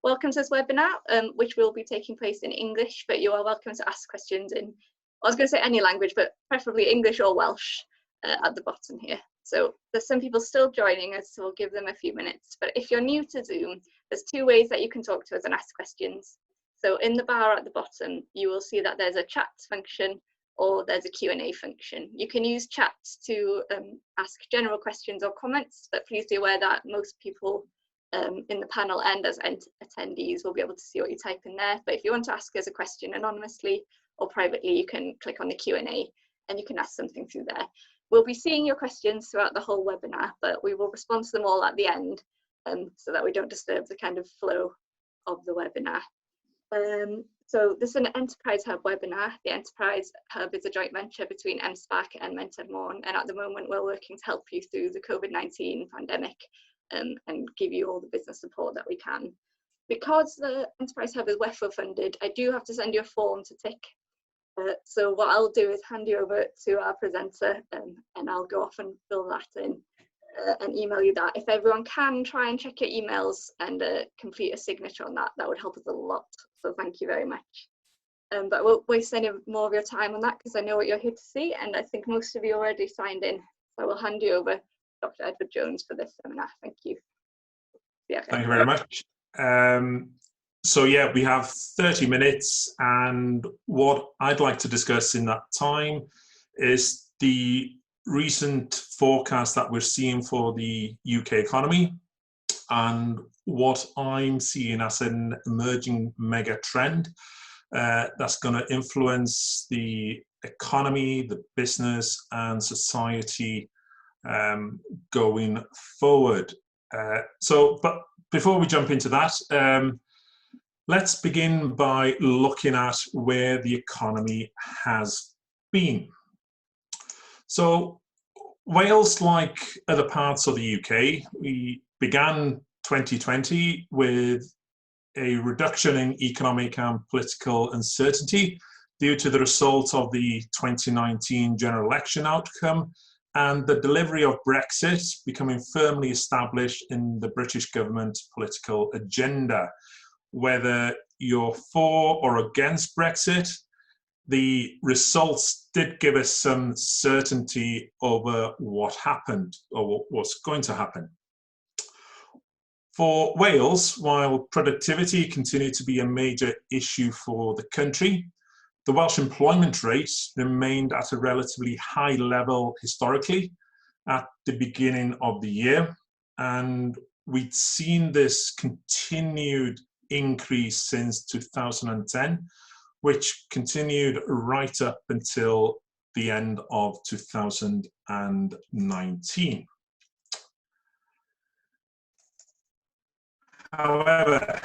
welcome to this webinar, which will be taking place in English, but you are welcome to ask questions in, I was going to say any language, but preferably English or Welsh at the bottom here. So there's some people still joining us, so we'll give them a few minutes. But if you're new to Zoom, there's two ways that you can talk to us and ask questions. So in the bar at the bottom, you will see that there's a chat function or there's a Q&A function. You can use chat to ask general questions or comments, but please be aware that most people in the panel and as attendees will be able to see what you type in there. But if you want to ask us a question anonymously or privately, you can click on the Q&A and you can ask something through there. We'll be seeing your questions throughout the whole webinar, but we will respond to them all at the end so that we don't disturb the kind of flow of the webinar. So this is an Enterprise Hub webinar. The Enterprise Hub is a joint venture between MSPAC and Ymateb, and at the moment we're working to help you through the COVID-19 pandemic and give you all the business support that we can. Because the Enterprise Hub is WEFO funded, I do have to send you a form to tick. So what I'll do is hand you over to our presenter and I'll go off and fill that in and email you that. If everyone can try and check your emails and complete a signature on that, that would help us a lot. So thank you very much. But I won't waste any more of your time on that because I know what you're here to see and I think most of you already signed in. So I will hand you over to Dr. Edward Jones for this seminar. Thank you. Yeah, thank you very much. So yeah, we have 30 minutes and what I'd like to discuss in that time is the recent forecast that we're seeing for the UK economy and what I'm seeing as an emerging mega trend that's going to influence the economy, the business and society going forward. But before we jump into that, let's begin by looking at where the economy has been. So Wales, like other parts of the UK, we began 2020 with a reduction in economic and political uncertainty due to the result of the 2019 general election outcome and the delivery of Brexit becoming firmly established in the British government political agenda. Whether you're for or against Brexit, the results did give us some certainty over what happened or what's going to happen. For Wales, while productivity continued to be a major issue for the country, the Welsh employment rate remained at a relatively high level historically at the beginning of the year, and we'd seen this continued increase since 2010, which continued right up until the end of 2019. However,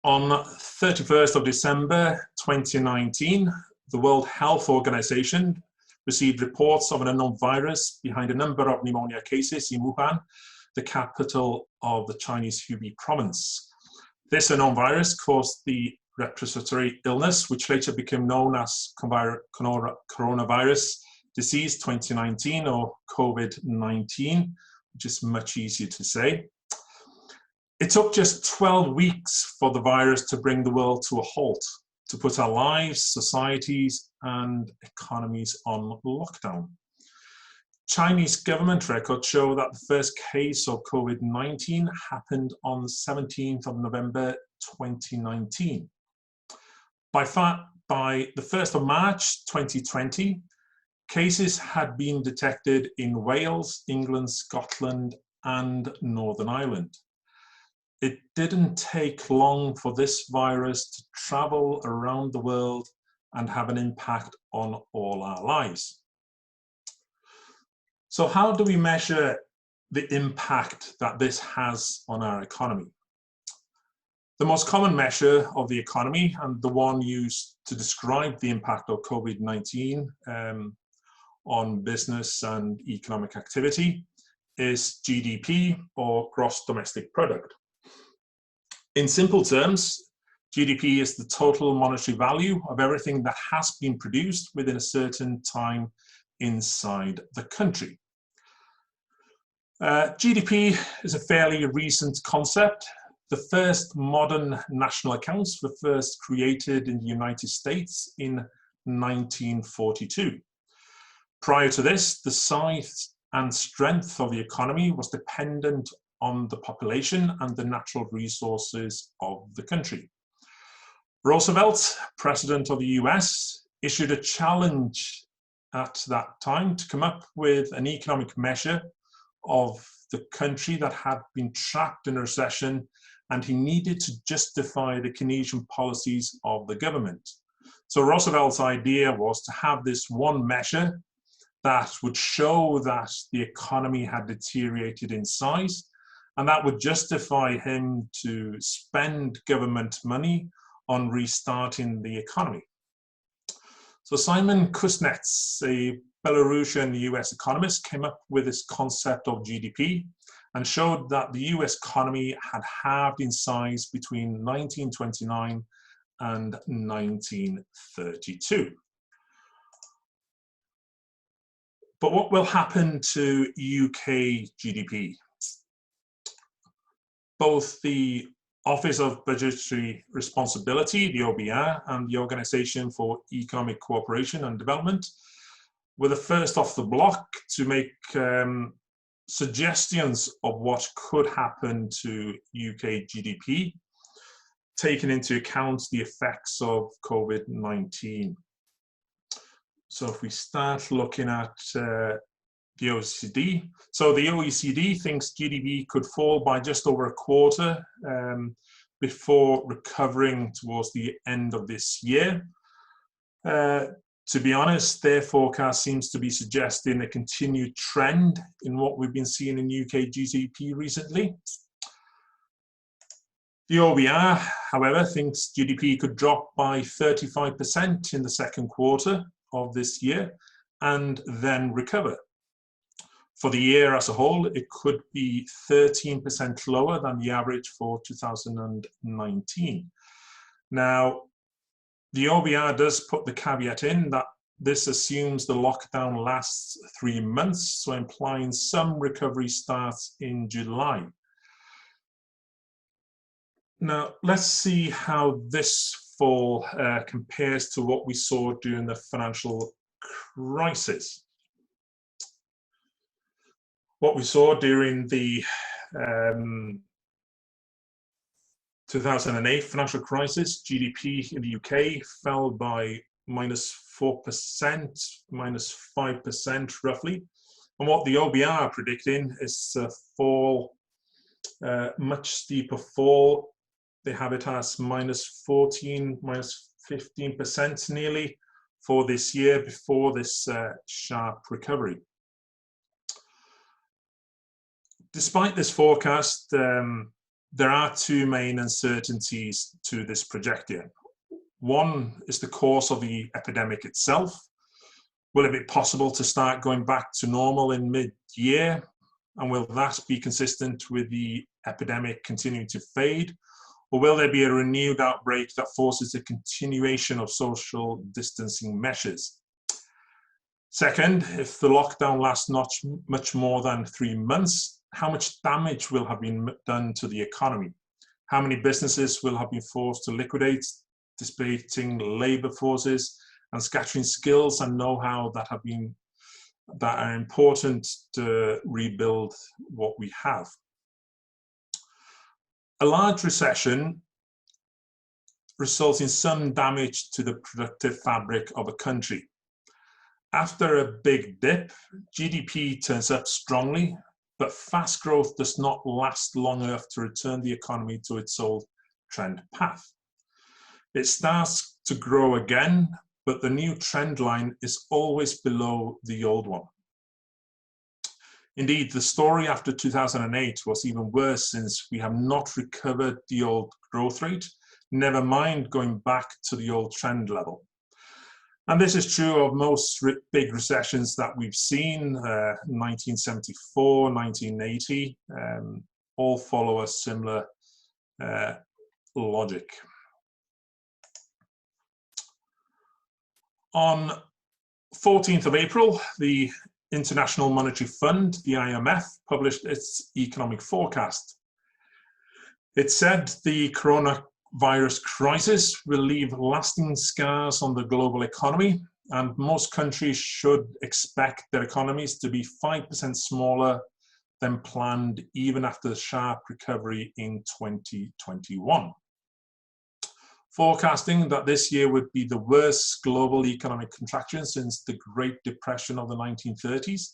on 31st of December 2019, the World Health Organization received reports of an unknown virus behind a number of pneumonia cases in Wuhan, the capital of the Chinese Hubei province. This unknown virus caused the respiratory illness, which later became known as coronavirus disease 2019 or COVID-19, which is much easier to say. It took just 12 weeks for the virus to bring the world to a halt, to put our lives, societies, and economies on lockdown. Chinese government records show that the first case of COVID-19 happened on the 17th of November 2019. By the 1st of March 2020, cases had been detected in Wales, England, Scotland, and Northern Ireland. It didn't take long for this virus to travel around the world and have an impact on all our lives. So how do we measure the impact that this has on our economy? The most common measure of the economy, and the one used to describe the impact of COVID-19 on business and economic activity, is GDP, or gross domestic product. In simple terms, GDP is the total monetary value of everything that has been produced within a certain time inside the country. GDP is a fairly recent concept. The first modern national accounts were first created in the United States in 1942. Prior to this, the size and strength of the economy was dependent on the population and the natural resources of the country. Roosevelt, President of the US, issued a challenge at that time to come up with an economic measure of the country that had been trapped in a recession, and he needed to justify the Keynesian policies of the government. So Roosevelt's idea was to have this one measure that would show that the economy had deteriorated in size, and that would justify him to spend government money on restarting the economy. So Simon Kuznets, a Belarusian US economist, came up with this concept of GDP and showed that the US economy had halved in size between 1929 and 1932. But what will happen to UK GDP? Both the Office of Budgetary Responsibility, the OBR, and the Organization for Economic Cooperation and Development were the first off the block to make suggestions of what could happen to UK GDP, taking into account the effects of COVID-19. So if we start looking at the OECD, so the OECD thinks GDP could fall by just over a quarter before recovering towards the end of this year. To be honest, their forecast seems to be suggesting a continued trend in what we've been seeing in UK GDP recently. The OBR, however, thinks GDP could drop by 35% in the second quarter of this year and then recover. For the year as a whole, it could be 13% lower than the average for 2019. Now, the OBR does put the caveat in that this assumes the lockdown lasts 3 months, so implying some recovery starts in July. Now, let's see how this fall compares to what we saw during the financial crisis. What we saw during the 2008 financial crisis, GDP in the UK fell by -4%, -5% roughly. And what the OBR are predicting is a fall, much steeper fall. They have it as -14, -15% nearly for this year before this sharp recovery. Despite this forecast, there are two main uncertainties to this projection. One is the course of the epidemic itself. Will it be possible to start going back to normal in mid-year? And will that be consistent with the epidemic continuing to fade? Or will there be a renewed outbreak that forces a continuation of social distancing measures? Second, if the lockdown lasts not much more than 3 months, how much damage will have been done to the economy? How many businesses will have been forced to liquidate, displacing labor forces and scattering skills and know-how that are important to rebuild what we have? A large recession results in some damage to the productive fabric of a country. After a big dip, GDP turns up strongly, but fast growth does not last long enough to return the economy to its old trend path. It starts to grow again, but the new trend line is always below the old one. Indeed, the story after 2008 was even worse, since we have not recovered the old growth rate, never mind going back to the old trend level. And this is true of most big recessions that we've seen, 1974, 1980, all follow a similar logic. On 14th of April, the International Monetary Fund, the IMF, published its economic forecast. It said the coronavirus crisis will leave lasting scars on the global economy, and most countries should expect their economies to be 5% smaller than planned even after the sharp recovery in 2021. Forecasting that this year would be the worst global economic contraction since the Great Depression of the 1930s,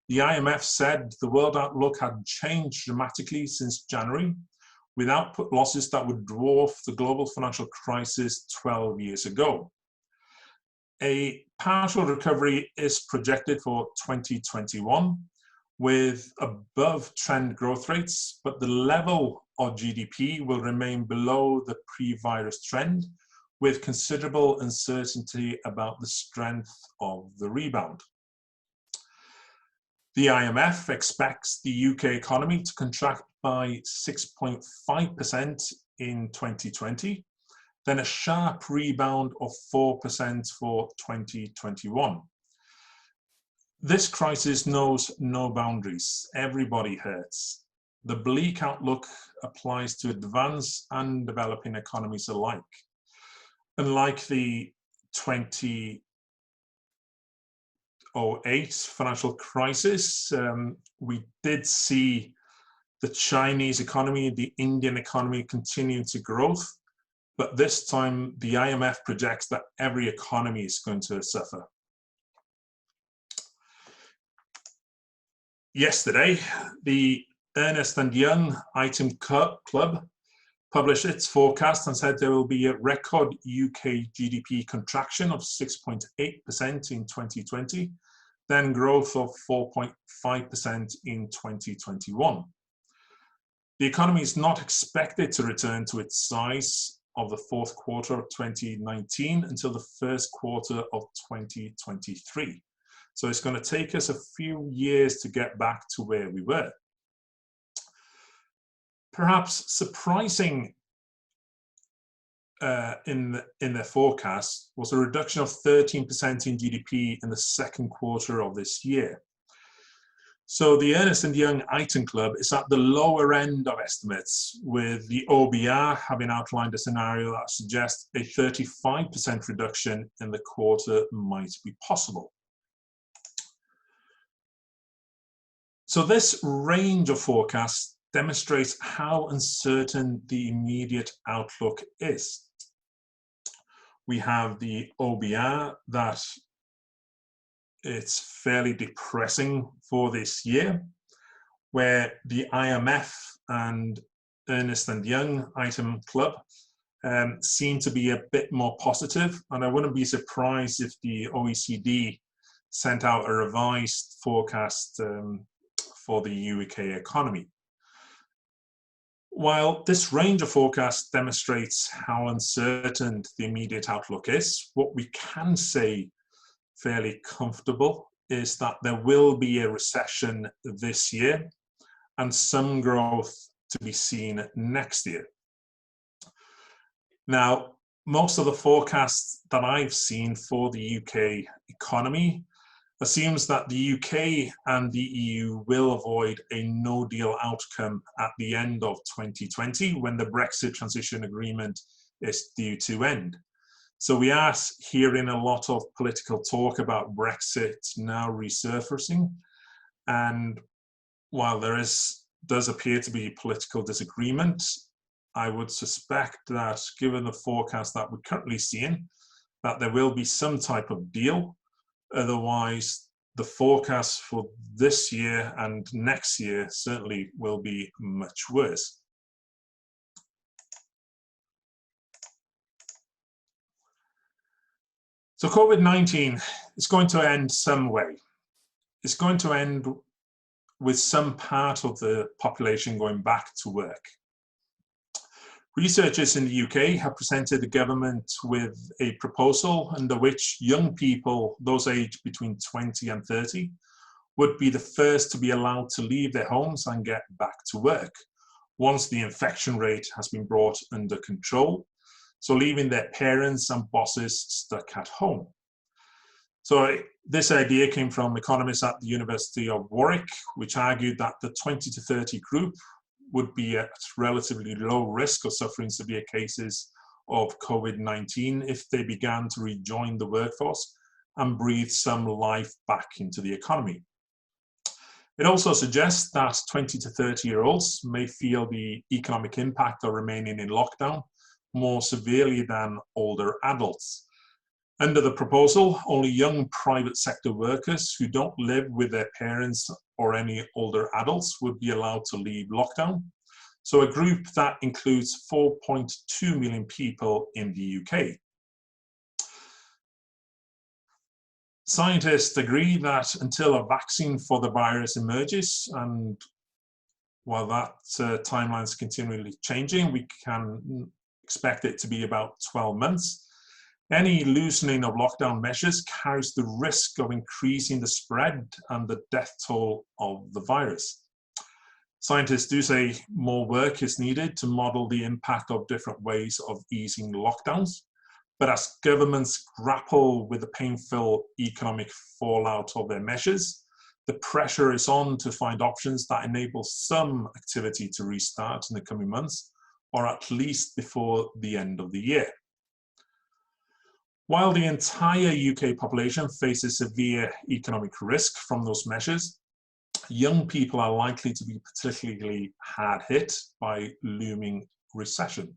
the IMF said the world outlook had changed dramatically since January, with output losses that would dwarf the global financial crisis 12 years ago. A partial recovery is projected for 2021, with above trend growth rates, but the level of GDP will remain below the pre-virus trend, with considerable uncertainty about the strength of the rebound. The IMF expects the UK economy to contract by 6.5% in 2020, then a sharp rebound of 4% for 2021. This crisis knows no boundaries. Everybody hurts. The bleak outlook applies to advanced and developing economies alike. Unlike the 2008 financial crisis, we did see the Chinese economy, the Indian economy continuing to grow, but this time the IMF projects that every economy is going to suffer. Yesterday, the Ernst & Young Item Club published its forecast and said there will be a record UK GDP contraction of 6.8% in 2020, then growth of 4.5% in 2021. The economy is not expected to return to its size of the fourth quarter of 2019 until the first quarter of 2023. So it's going to take us a few years to get back to where we were. Perhaps surprising in their forecast was a reduction of 13% in GDP in the second quarter of this year. So the Ernst & Young Item Club is at the lower end of estimates, with the OBR having outlined a scenario that suggests a 35% reduction in the quarter might be possible. So this range of forecasts demonstrates how uncertain the immediate outlook is. We have the OBR that it's fairly depressing for this year, where the IMF and Ernst & Young Item Club seem to be a bit more positive, and I wouldn't be surprised if the OECD sent out a revised forecast for the UK economy. While this range of forecasts demonstrates how uncertain the immediate outlook is, what we can say fairly comfortable is that there will be a recession this year and some growth to be seen next year. Now, most of the forecasts that I've seen for the UK economy assumes that the UK and the EU will avoid a no-deal outcome at the end of 2020 when the Brexit transition agreement is due to end. So we are hearing a lot of political talk about Brexit now resurfacing, and while there does appear to be political disagreement, I would suspect that given the forecast that we're currently seeing, that there will be some type of deal. Otherwise, the forecast for this year and next year certainly will be much worse. So COVID-19 is going to end some way. It's going to end with some part of the population going back to work. Researchers in the UK have presented the government with a proposal under which young people, those aged between 20 and 30, would be the first to be allowed to leave their homes and get back to work once the infection rate has been brought under control, so leaving their parents and bosses stuck at home. So this idea came from economists at the University of Warwick, which argued that the 20 to 30 group would be at relatively low risk of suffering severe cases of COVID-19 if they began to rejoin the workforce and breathe some life back into the economy. It also suggests that 20 to 30-year-olds may feel the economic impact of remaining in lockdown more severely than older adults. Under the proposal, only young private sector workers who don't live with their parents or any older adults would be allowed to leave lockdown. So a group that includes 4.2 million people in the UK. Scientists agree that until a vaccine for the virus emerges, and while that timeline is continually changing, we can expect it to be about 12 months. Any loosening of lockdown measures carries the risk of increasing the spread and the death toll of the virus. Scientists do say more work is needed to model the impact of different ways of easing lockdowns. But as governments grapple with the painful economic fallout of their measures, the pressure is on to find options that enable some activity to restart in the coming months, or at least before the end of the year. While the entire UK population faces severe economic risk from those measures, young people are likely to be particularly hard hit by looming recession.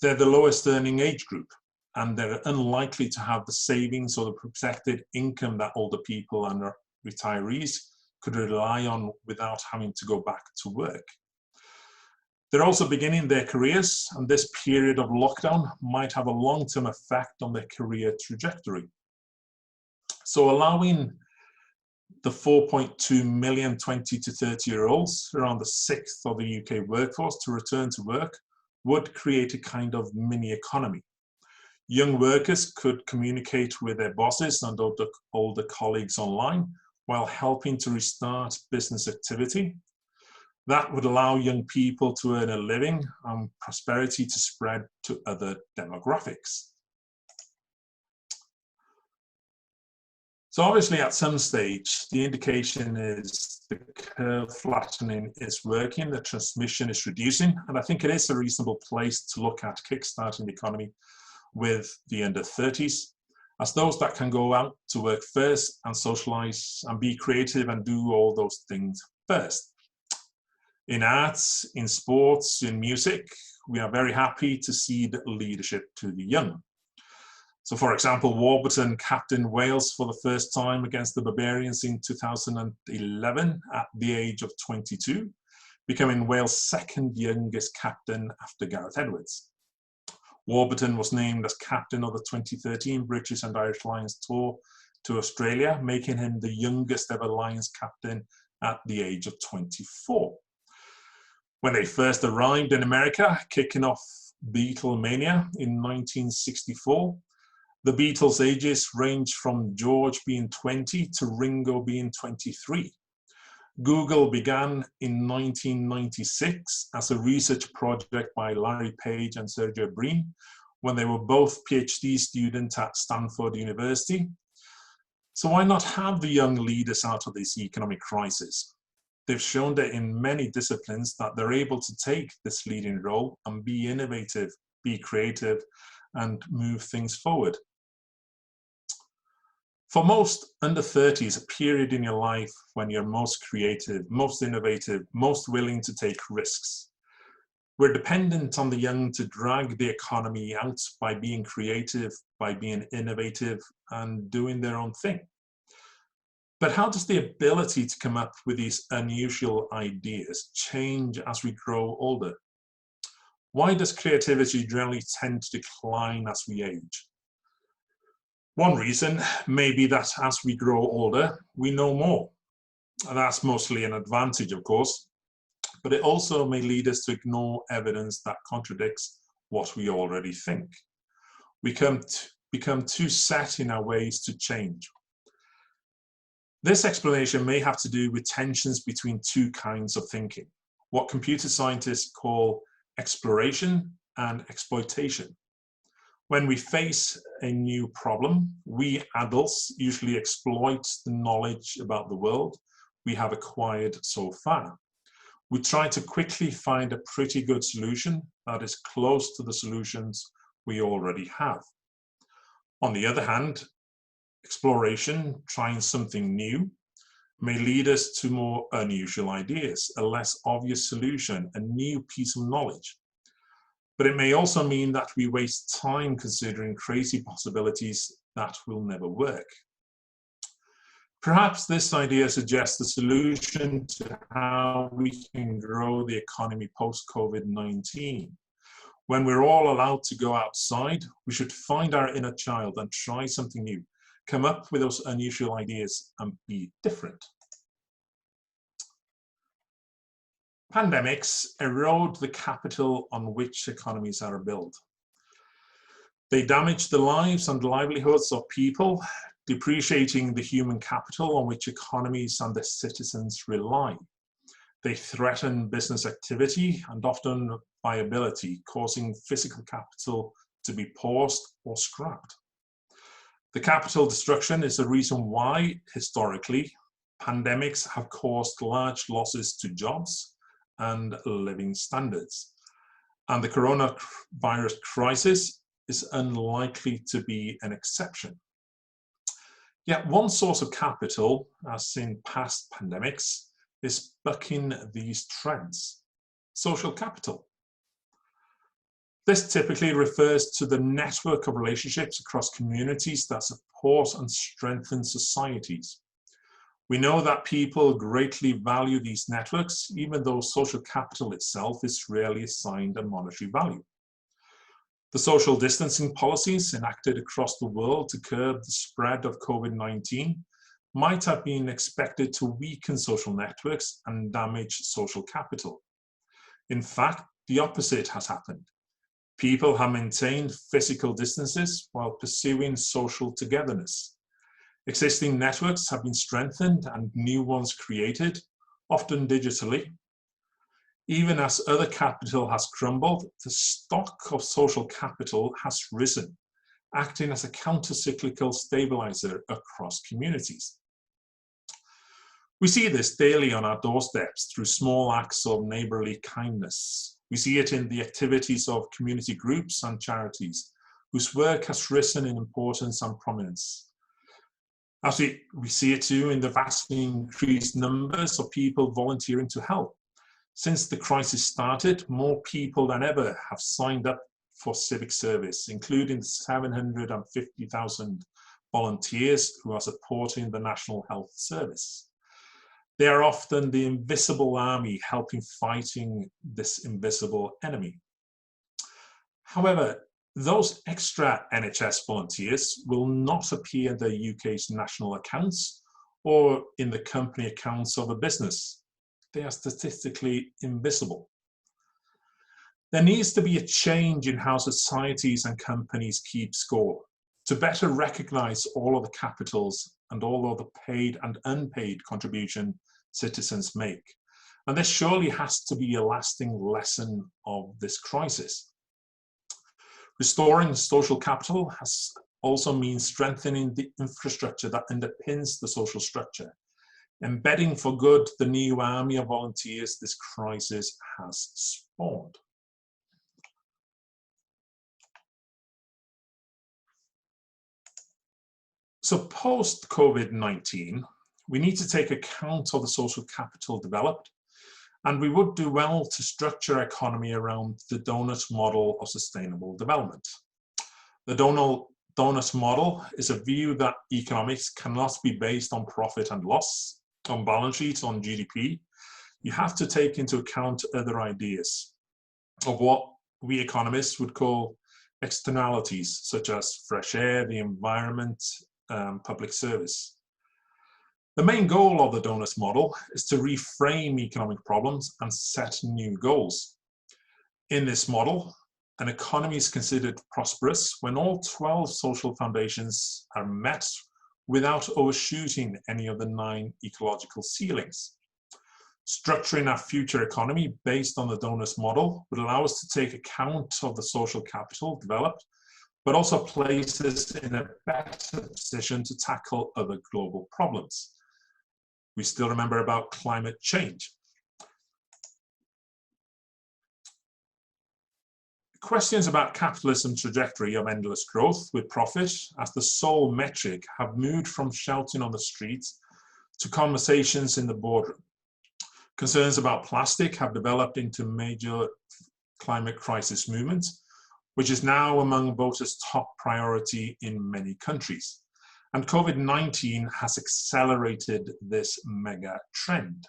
They're the lowest earning age group, and they're unlikely to have the savings or the protected income that older people and retirees could rely on without having to go back to work. They're also beginning their careers, and this period of lockdown might have a long-term effect on their career trajectory. So allowing the 4.2 million 20 to 30-year-olds, around the sixth of the UK workforce, to return to work would create a kind of mini economy. Young workers could communicate with their bosses and older colleagues online while helping to restart business activity. That would allow young people to earn a living and prosperity to spread to other demographics. So obviously at some stage, the indication is the curve flattening is working, the transmission is reducing, and I think it is a reasonable place to look at kickstarting the economy with the under 30s, as those that can go out to work first and socialize and be creative and do all those things first. In arts, in sports, in music, we are very happy to cede leadership to the young. So for example, Warburton captained Wales for the first time against the Barbarians in 2011 at the age of 22, becoming Wales' second youngest captain after Gareth Edwards. Warburton was named as captain of the 2013 British and Irish Lions tour to Australia, making him the youngest ever Lions captain at the age of 24. When they first arrived in America, kicking off Beatlemania in 1964, the Beatles' ages ranged from George being 20 to Ringo being 23. Google began in 1996 as a research project by Larry Page and Sergey Brin, when they were both PhD students at Stanford University. So why not have the young leaders out of this economic crisis? They've shown that in many disciplines that they're able to take this leading role and be innovative, be creative, and move things forward. For most under 30 is a period in your life when you're most creative, most innovative, most willing to take risks. We're dependent on the young to drag the economy out by being creative, by being innovative, and doing their own thing. But how does the ability to come up with these unusual ideas change as we grow older? Why does creativity generally tend to decline as we age? One reason may be that as we grow older, we know more. And that's mostly an advantage, of course, but it also may lead us to ignore evidence that contradicts what we already think. We become too set in our ways to change. This explanation may have to do with tensions between two kinds of thinking, what computer scientists call exploration and exploitation. When we face a new problem, we adults usually exploit the knowledge about the world we have acquired so far. we try to quickly find a pretty good solution that is close to the solutions we already have. On the other hand, exploration, trying something new, may lead us to more unusual ideas, a less obvious solution, a new piece of knowledge. But it may also mean that we waste time considering crazy possibilities that will never work. Perhaps this idea suggests a solution to how we can grow the economy post-COVID-19. When we're all allowed to go outside, we should find our inner child and try something new, come up with those unusual ideas and be different. Pandemics erode the capital on which economies are built. They damage the lives and livelihoods of people, depreciating the human capital on which economies and their citizens rely. They threaten business activity and often viability, causing physical capital to be paused or scrapped. The capital destruction is the reason why, historically, pandemics have caused large losses to jobs and living standards. And the coronavirus crisis is unlikely to be an exception. Yet one source of capital, as in past pandemics, is bucking these trends: social capital. This typically refers to the network of relationships across communities that support and strengthen societies. We know that people greatly value these networks, even though social capital itself is rarely assigned a monetary value. The social distancing policies enacted across the world to curb the spread of COVID-19 might have been expected to weaken social networks and damage social capital. In fact, the opposite has happened. People have maintained physical distances while pursuing social togetherness. Existing networks have been strengthened and new ones created, often digitally. Even as other capital has crumbled, the stock of social capital has risen, acting as a counter-cyclical stabilizer across communities. We see this daily on our doorsteps through small acts of neighbourly kindness. We see it in the activities of community groups and charities, whose work has risen in importance and prominence. As we see it too in the vastly increased numbers of people volunteering to help. Since the crisis started, more people than ever have signed up for civic service, including the 750,000 volunteers who are supporting the National Health Service. They are often the invisible army helping fighting this invisible enemy. However, those extra NHS volunteers will not appear in the UK's national accounts or in the company accounts of a business. They are statistically invisible. There needs to be a change in how societies and companies keep score to better recognise all of the capitals and all of the paid and unpaid contribution citizens make. And this surely has to be a lasting lesson of this crisis. Restoring social capital has also means strengthening the infrastructure that underpins the social structure, embedding for good the new army of volunteers this crisis has spawned. So post-COVID-19, we need to take account of the social capital developed, and we would do well to structure our economy around the donut model of sustainable development. The donut model is a view that economics cannot be based on profit and loss, on balance sheets, on GDP. You have to take into account other ideas of what we economists would call externalities, such as fresh air, the environment, public service. The main goal of the donut model is to reframe economic problems and set new goals. In this model, an economy is considered prosperous when all 12 social foundations are met without overshooting any of the 9 ecological ceilings. Structuring our future economy based on the donut model would allow us to take account of the social capital developed, but also place us in a better position to tackle other global problems. We still remember about climate change. questions about capitalism's trajectory of endless growth with profit as the sole metric have moved from shouting on the streets to conversations in the boardroom. Concerns about plastic have developed into major climate crisis movement, which is now among voters' top priority in many countries. And COVID-19 has accelerated this mega trend.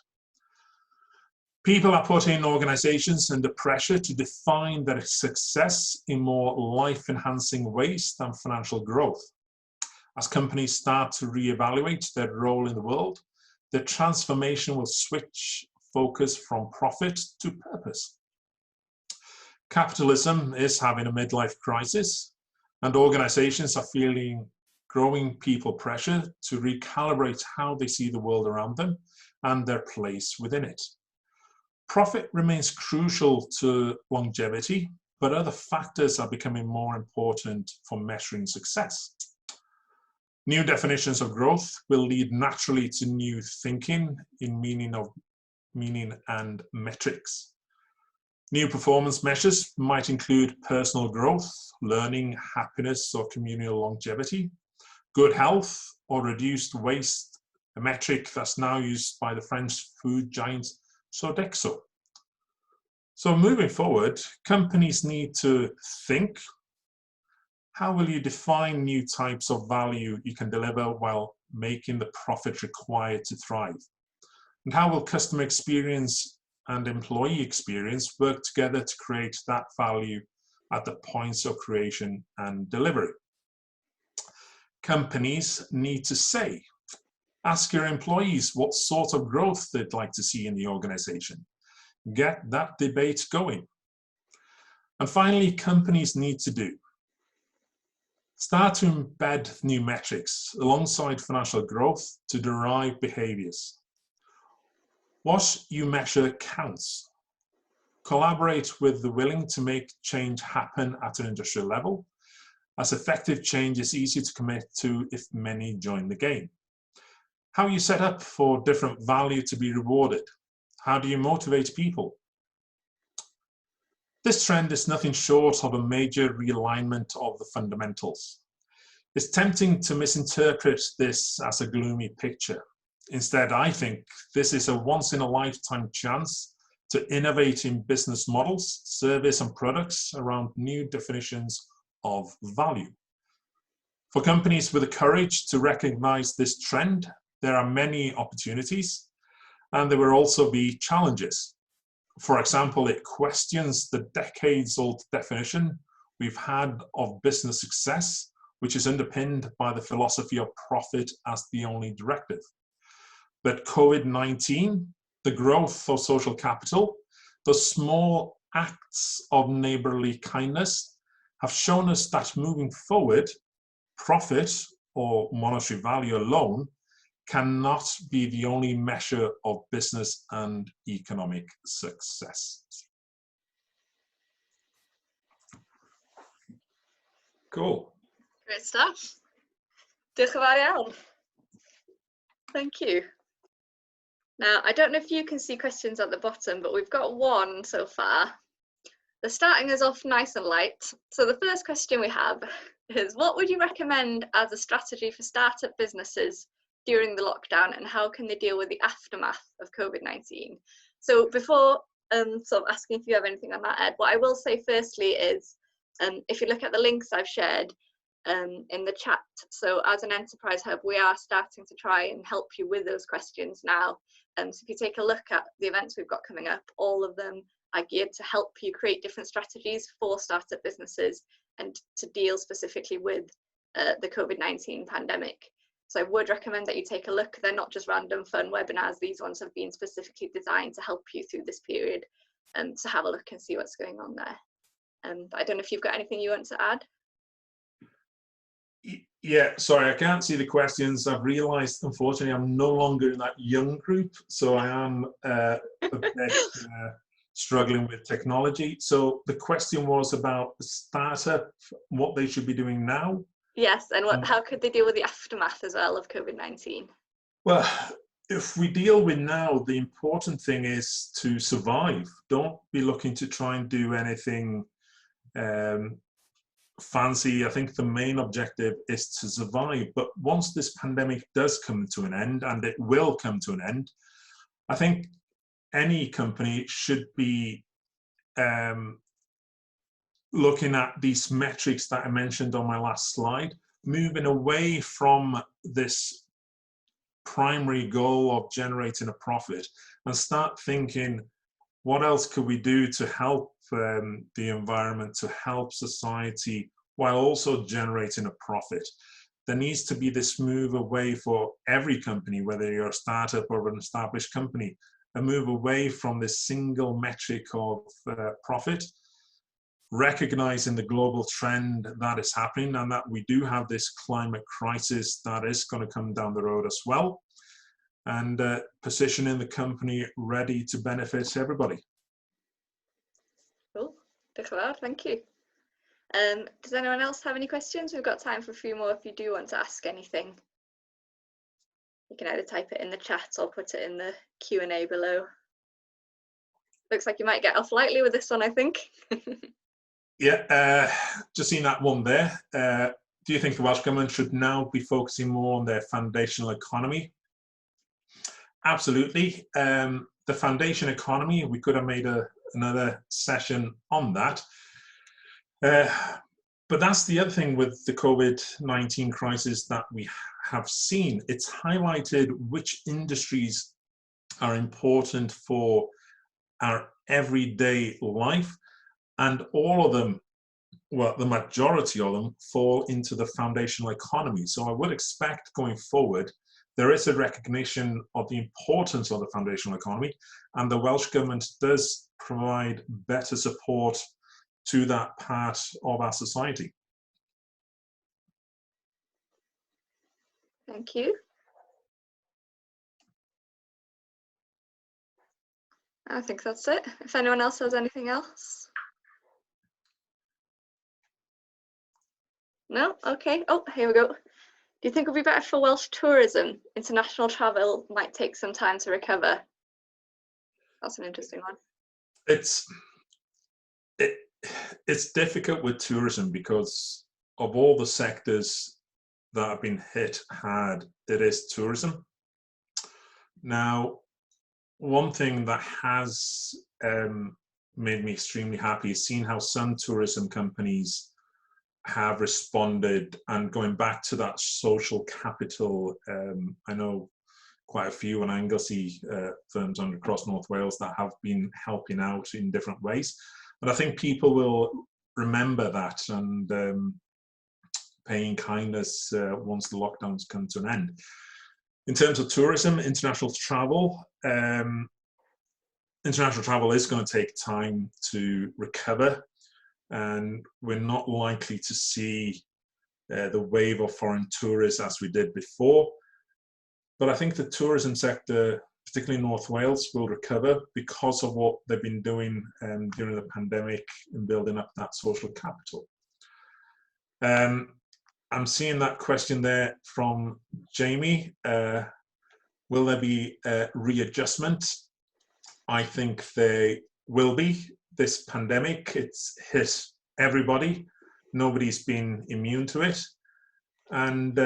People are putting organizations under pressure to define their success in more life-enhancing ways than financial growth. As companies start to reevaluate their role in the world, the transformation will switch focus from profit to purpose. Capitalism is having a midlife crisis, and organizations are feeling growing people pressure to recalibrate how they see the world around them and their place within it. Profit remains crucial to longevity, but other factors are becoming more important for measuring success. New definitions of growth will lead naturally to new thinking in meaning and metrics. New performance measures might include personal growth, learning, happiness, or communal longevity, good health, or reduced waste, a metric that's now used by the French food giant Sodexo. So moving forward, companies need to think, how will you define new types of value you can deliver while making the profit required to thrive? And how will customer experience and employee experience work together to create that value at the points of creation and delivery? Companies need to say, ask your employees what sort of growth they'd like to see in the organization. Get that debate going. And finally, companies need to do. Start to embed new metrics alongside financial growth to derive behaviors. What you measure counts. Collaborate with the willing to make change happen at an industrial level, as effective change is easy to commit to if many join the game. How you set up for different value to be rewarded. How do you motivate people? This trend is nothing short of a major realignment of the fundamentals. It's tempting to misinterpret this as a gloomy picture. Instead, I think this is a once-in-a-lifetime chance to innovate in business models, service, and products around new definitions of value. For companies with the courage to recognize this trend, there are many opportunities, and there will also be challenges. For example, it questions the decades-old definition we've had of business success, which is underpinned by the philosophy of profit as the only directive. But COVID-19, the growth of social capital, the small acts of neighborly kindness have shown us that moving forward, profit or monetary value alone cannot be the only measure of business and economic success. Cool. Great stuff. Diolch yn fawr iawn. Thank you. Now, I don't know if you can see questions at the bottom, but we've got one so far. They're starting us off nice and light. So the first question we have is, what would you recommend as a strategy for startup businesses during the lockdown, and how can they deal with the aftermath of COVID-19? So before sort of asking if you have anything on that, Ed, what I will say firstly is, if you look at the links I've shared in the chat, so as an enterprise hub, we are starting to try and help you with those questions now. So if you take a look at the events we've got coming up, all of them are geared to help you create different strategies for startup businesses and to deal specifically with the COVID-19 pandemic. So I would recommend that you take a look. They're not just random fun webinars. These ones have been specifically designed to help you through this period, to have a look and see what's going on there. But I don't know if you've got anything you want to add. Yeah, sorry, I can't see the questions. I've realized, unfortunately, I'm no longer in that young group, so I am a bit struggling with technology. So the question was about the startup, what they should be doing now. Yes, and how could they deal with the aftermath as well of COVID-19? Well, if we deal with now, the important thing is to survive. Don't be looking to try and do anything fancy. I think the main objective is to survive. But once this pandemic does come to an end, and it will come to an end, I think any company should be looking at these metrics that I mentioned on my last slide, moving away from this primary goal of generating a profit and start thinking, what else could we do to help the environment, to help society, while also generating a profit? There needs to be this move away for every company, whether you're a startup or an established company, a move away from this single metric of profit, recognizing the global trend that is happening and that we do have this climate crisis that is going to come down the road as well, and positioning the company ready to benefit everybody. Cool. Thank you. Does anyone else have any questions? We've got time for a few more if you do want to ask anything. You can either type it in the chat or put it in the Q&A below. Looks like you might get off lightly with this one, I think. Yeah, just seen that one there. Do you think the Welsh Government should now be focusing more on their foundational economy? Absolutely. The foundation economy, we could have made another session on that. But that's the other thing with the COVID-19 crisis that we have seen. It's highlighted which industries are important for our everyday life, and all of them, well, the majority of them fall into the foundational economy. So I would expect going forward, there is a recognition of the importance of the foundational economy, and the Welsh Government does provide better support to that part of our society. Thank you. I think that's it. If anyone else has anything else. No? Okay. Oh, here we go. Do you think it would be better for Welsh tourism? International travel might take some time to recover. That's an interesting one. It's difficult with tourism because of all the sectors that have been hit hard, it is tourism. Now, one thing that has made me extremely happy is seeing how some tourism companies have responded, and going back to that social capital. I know quite a few in Anglesey firms across North Wales that have been helping out in different ways. And I think people will remember that and paying kindness once the lockdowns come to an end. In terms of tourism, international travel is going to take time to recover, and we're not likely to see the wave of foreign tourists as we did before. But I think the tourism sector, particularly in North Wales, will recover because of what they've been doing during the pandemic in building up that social capital. I'm seeing that question there from Jamie. Will there be a readjustment? I think there will be. This pandemic, it's hit everybody. Nobody's been immune to it. And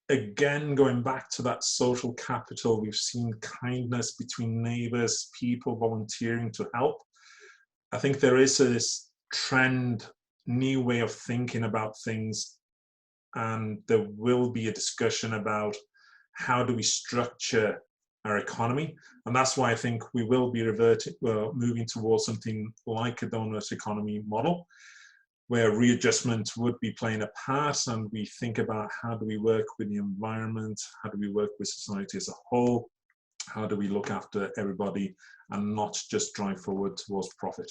again, going back to that social capital, we've seen kindness between neighbours, people volunteering to help. I think there is this trend, new way of thinking about things, and there will be a discussion about how do we structure our economy, and that's why I think we will be moving towards something like a donut economy model, where readjustment would be playing a part, and we think about how do we work with the environment, how do we work with society as a whole, how do we look after everybody and not just drive forward towards profit.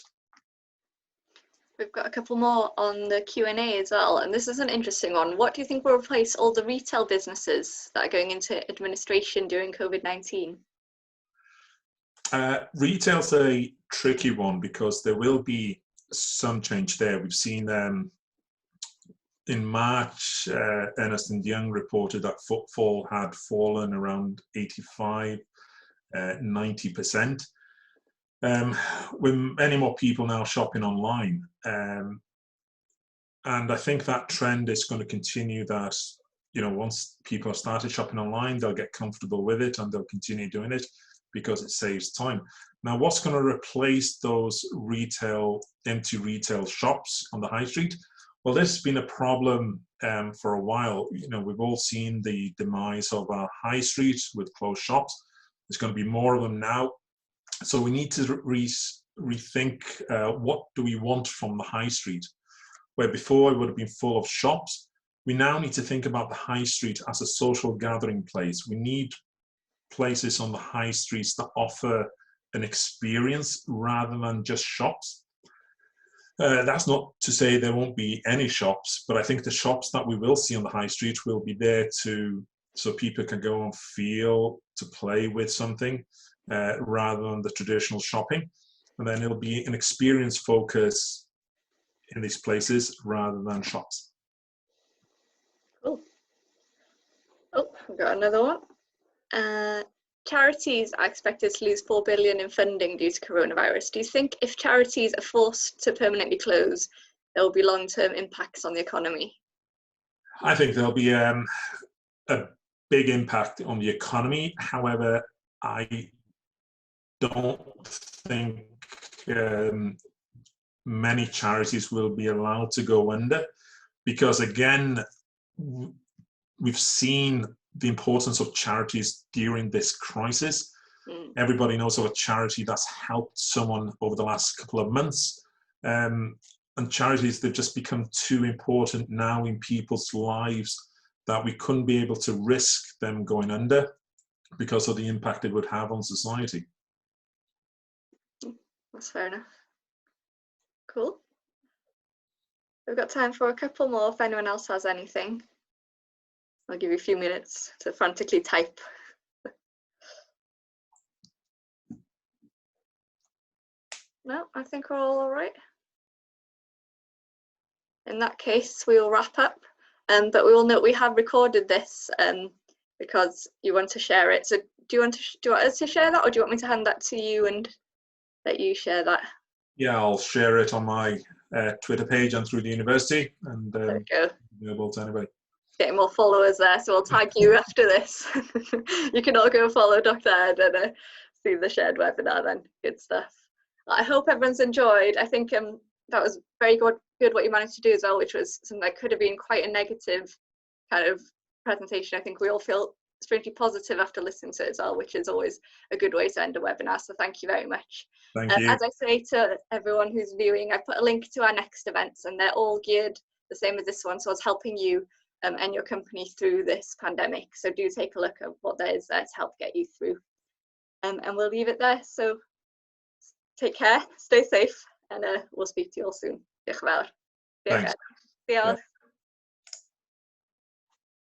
We've got a couple more on the Q&A as well, and this is an interesting one. What do you think will replace all the retail businesses that are going into administration during COVID-19? Retail's a tricky one because there will be some change there. We've seen in March, Ernst & Young reported that footfall had fallen around 85, 90%. with many more people now shopping online. And I think that trend is going to continue, that, you know, once people have started shopping online, they'll get comfortable with it and they'll continue doing it because it saves time. Now, what's going to replace those empty retail shops on the high street? Well, this has been a problem for a while. You know, we've all seen the demise of our high street with closed shops. There's going to be more of them now. So we need to rethink what do we want from the high street? Where before it would have been full of shops, we now need to think about the high street as a social gathering place. We need places on the high streets that offer an experience rather than just shops. That's not to say there won't be any shops, but I think the shops that we will see on the high street will be there so people can go and feel, to play with something, rather than the traditional shopping. And then it'll be an experience focus in these places rather than shops. Cool. Oh, we've got another one. Charities are expected to lose 4 billion in funding due to coronavirus. Do you think if charities are forced to permanently close, there will be long-term impacts on the economy? I think there'll be a big impact on the economy. However, I don't think many charities will be allowed to go under, because again, we've seen the importance of charities during this crisis. Everybody knows of a charity that's helped someone over the last couple of months. And charities, they've just become too important now in people's lives that we couldn't be able to risk them going under because of the impact it would have on society. That's fair enough. Cool. We've got time for a couple more if anyone else has anything. I'll give you a few minutes to frantically type. No, I think we're all right. In that case, we will wrap up. But we will note we have recorded this because you want to share it. So do you want us to share that, or do you want me to hand that to you and let you share that? Yeah, I'll share it on my Twitter page and through the university, and there we go. Available to anybody. Getting more followers there, so we'll tag you after this. You can all go follow Dr. Ed and see the shared webinar then. Good stuff. I hope everyone's enjoyed. I think that was very good what you managed to do as well, which was something that could have been quite a negative kind of presentation. I think we all feel strangely positive after listening to it as well, which is always a good way to end a webinar. So thank you very much. Thank you. As I say to everyone who's viewing, I put a link to our next events, and they're all geared the same as this one. So it's helping you and your company through this pandemic. So do take a look at what there is there to help get you through. And we'll leave it there. So take care, stay safe, and we'll speak to you all soon. Diolch yn fawr. Thanks. Diolch.